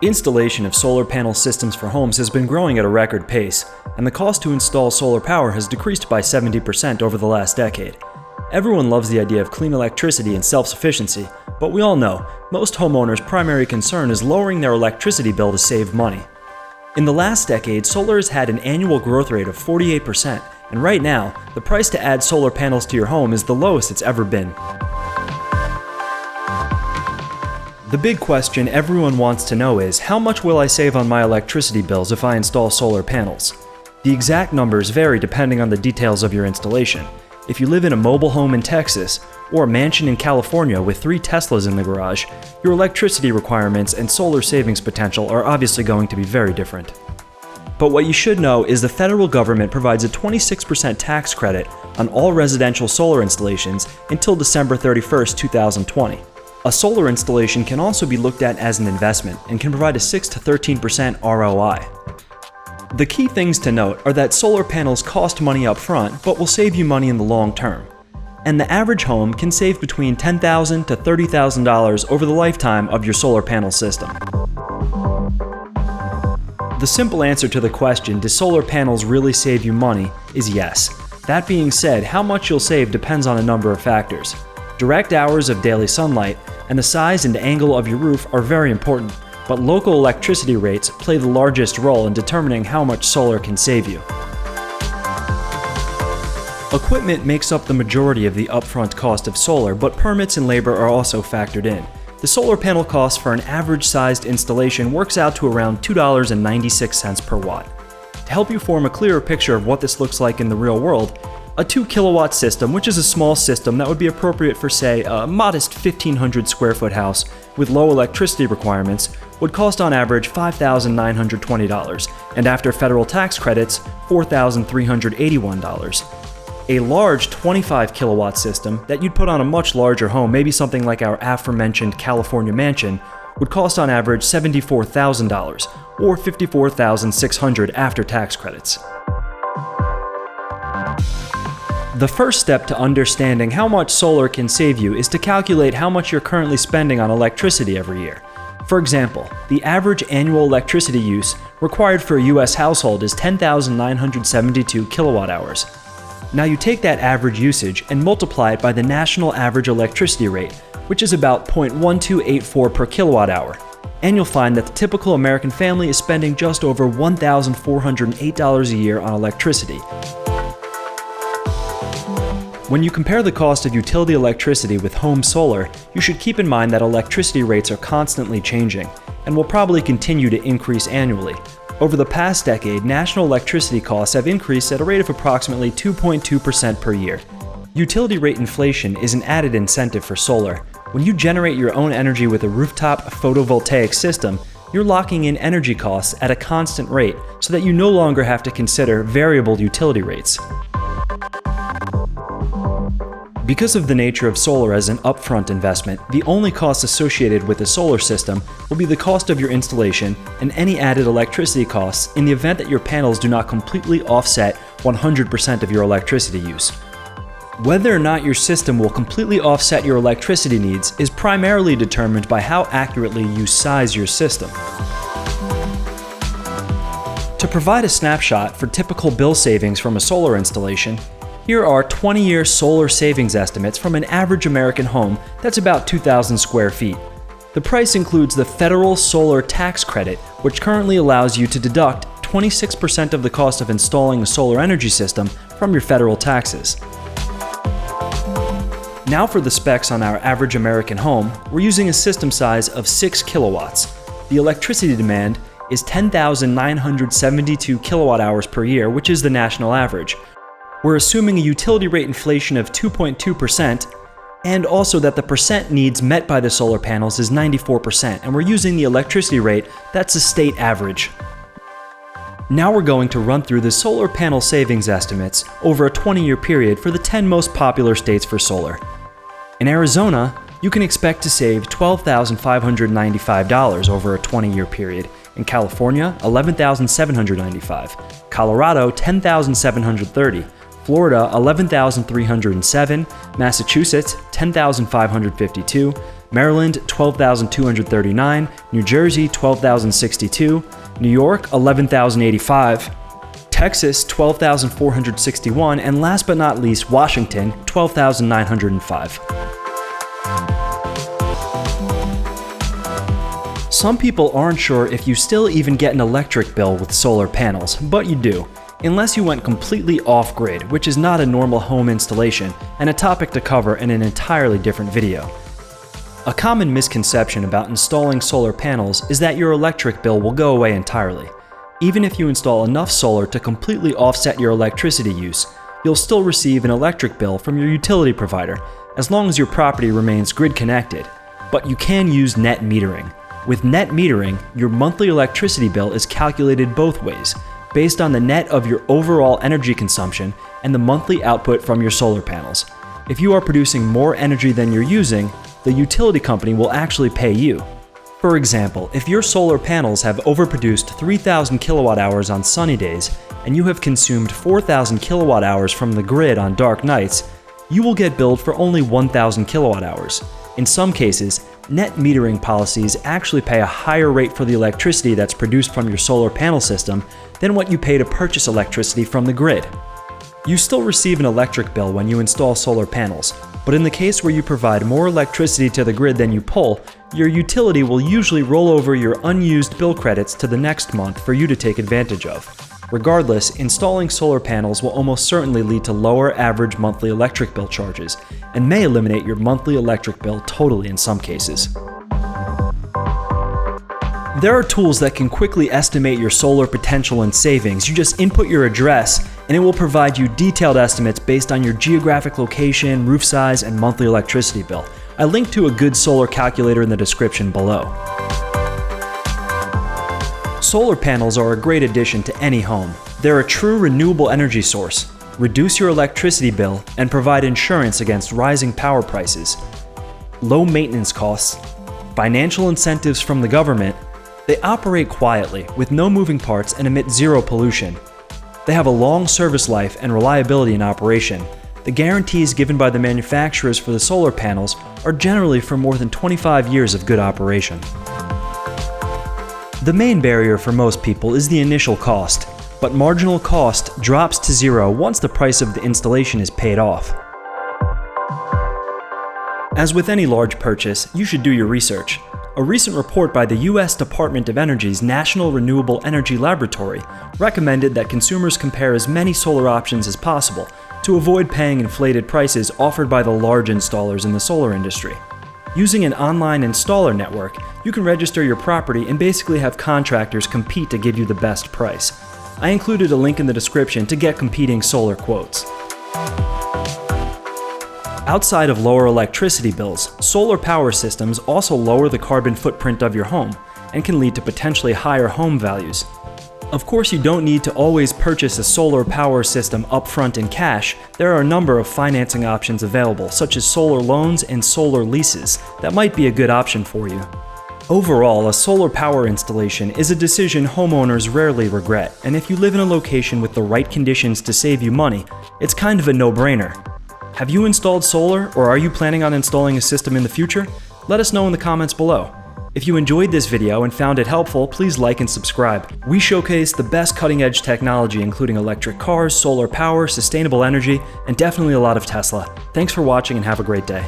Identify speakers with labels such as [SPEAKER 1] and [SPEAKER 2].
[SPEAKER 1] Installation of solar panel systems for homes has been growing at a record pace, and the cost to install solar power has decreased by 70% over the last decade. Everyone loves the idea of clean electricity and self-sufficiency, but we all know most homeowners' primary concern is lowering their electricity bill to save money. In the last decade, solar has had an annual growth rate of 48%, and right now, the price to add solar panels to your home is the lowest it's ever been. The big question everyone wants to know is, how much will I save on my electricity bills if I install solar panels? The exact numbers vary depending on the details of your installation. If you live in a mobile home in Texas, or a mansion in California with 3 Teslas in the garage, your electricity requirements and solar savings potential are obviously going to be very different. But what you should know is the federal government provides a 26% tax credit on all residential solar installations until December 31st, 2020. A solar installation can also be looked at as an investment and can provide a 6 to 13% ROI. The key things to note are that solar panels cost money up front, but will save you money in the long term. And the average home can save between $10,000 to $30,000 over the lifetime of your solar panel system. The simple answer to the question, do solar panels really save you money, is yes. That being said, how much you'll save depends on a number of factors. Direct hours of daily sunlight and the size and angle of your roof are very important, but local electricity rates play the largest role in determining how much solar can save you. Equipment makes up the majority of the upfront cost of solar, but permits and labor are also factored in. The solar panel cost for an average-sized installation works out to around $2.96 per watt. To help you form a clearer picture of what this looks like in the real world, a 2 kilowatt system, which is a small system that would be appropriate for, say, a modest 1,500 square foot house with low electricity requirements, would cost on average $5,920, and after federal tax credits, $4,381. A large 25 kilowatt system that you'd put on a much larger home, maybe something like our aforementioned California mansion, would cost on average $74,000, or $54,600 after tax credits. The first step to understanding how much solar can save you is to calculate how much you're currently spending on electricity every year. For example, the average annual electricity use required for a US household is 10,972 kilowatt hours. Now you take that average usage and multiply it by the national average electricity rate, which is about 0.1284 per kilowatt hour, and you'll find that the typical American family is spending just over $1,408 a year on electricity. When you compare the cost of utility electricity with home solar, you should keep in mind that electricity rates are constantly changing and will probably continue to increase annually. Over the past decade, national electricity costs have increased at a rate of approximately 2.2% per year. Utility rate inflation is an added incentive for solar. When you generate your own energy with a rooftop photovoltaic system, you're locking in energy costs at a constant rate so that you no longer have to consider variable utility rates. Because of the nature of solar as an upfront investment, the only costs associated with a solar system will be the cost of your installation and any added electricity costs in the event that your panels do not completely offset 100% of your electricity use. Whether or not your system will completely offset your electricity needs is primarily determined by how accurately you size your system. To provide a snapshot for typical bill savings from a solar installation, here are 20-year solar savings estimates from an average American home that's about 2,000 square feet. The price includes the federal solar tax credit, which currently allows you to deduct 26% of the cost of installing a solar energy system from your federal taxes. Now for the specs on our average American home, we're using a system size of 6 kilowatts. The electricity demand is 10,972 kilowatt hours per year, which is the national average. We're assuming a utility rate inflation of 2.2%, and also that the percent needs met by the solar panels is 94%, and we're using the electricity rate that's a state average. Now we're going to run through the solar panel savings estimates over a 20-year period for the 10 most popular states for solar. In Arizona, you can expect to save $12,595 over a 20-year period. In California, $11,795. Colorado, $10,730. Florida 11,307, Massachusetts 10,552, Maryland 12,239, New Jersey 12,062, New York 11,085, Texas 12,461, and last but not least, Washington 12,905. Some people aren't sure if you still even get an electric bill with solar panels, but you do, unless you went completely off-grid, which is not a normal home installation and a topic to cover in an entirely different video. A common misconception about installing solar panels is that your electric bill will go away entirely. Even if you install enough solar to completely offset your electricity use, you'll still receive an electric bill from your utility provider as long as your property remains grid connected. But you can use net metering. With net metering, your monthly electricity bill is calculated both ways, based on the net of your overall energy consumption and the monthly output from your solar panels. If you are producing more energy than you're using, the utility company will actually pay you. For example, if your solar panels have overproduced 3,000 kilowatt hours on sunny days and you have consumed 4,000 kilowatt hours from the grid on dark nights, you will get billed for only 1,000 kilowatt hours. In some cases, net metering policies actually pay a higher rate for the electricity that's produced from your solar panel system than what you pay to purchase electricity from the grid. You still receive an electric bill when you install solar panels, but in the case where you provide more electricity to the grid than you pull, your utility will usually roll over your unused bill credits to the next month for you to take advantage of. Regardless, installing solar panels will almost certainly lead to lower average monthly electric bill charges, and may eliminate your monthly electric bill totally in some cases. There are tools that can quickly estimate your solar potential and savings. You just input your address, and it will provide you detailed estimates based on your geographic location, roof size, and monthly electricity bill. I linked to a good solar calculator in the description below. Solar panels are a great addition to any home. They're a true renewable energy source, reduce your electricity bill, and provide insurance against rising power prices. Low maintenance costs, financial incentives from the government. They operate quietly, with no moving parts, and emit zero pollution. They have a long service life and reliability in operation. The guarantees given by the manufacturers for the solar panels are generally for more than 25 years of good operation. The main barrier for most people is the initial cost, but marginal cost drops to zero once the price of the installation is paid off. As with any large purchase, you should do your research. A recent report by the U.S. Department of Energy's National Renewable Energy Laboratory recommended that consumers compare as many solar options as possible to avoid paying inflated prices offered by the large installers in the solar industry. Using an online installer network, you can register your property and basically have contractors compete to give you the best price. I included a link in the description to get competing solar quotes. Outside of lower electricity bills, solar power systems also lower the carbon footprint of your home and can lead to potentially higher home values. Of course, you don't need to always purchase a solar power system upfront in cash. There are a number of financing options available, such as solar loans and solar leases, that might be a good option for you. Overall, a solar power installation is a decision homeowners rarely regret, and if you live in a location with the right conditions to save you money, it's kind of a no-brainer. Have you installed solar, or are you planning on installing a system in the future? Let us know in the comments below. If you enjoyed this video and found it helpful, please like and subscribe. We showcase the best cutting-edge technology, including electric cars, solar power, sustainable energy, and definitely a lot of Tesla. Thanks for watching and have a great day.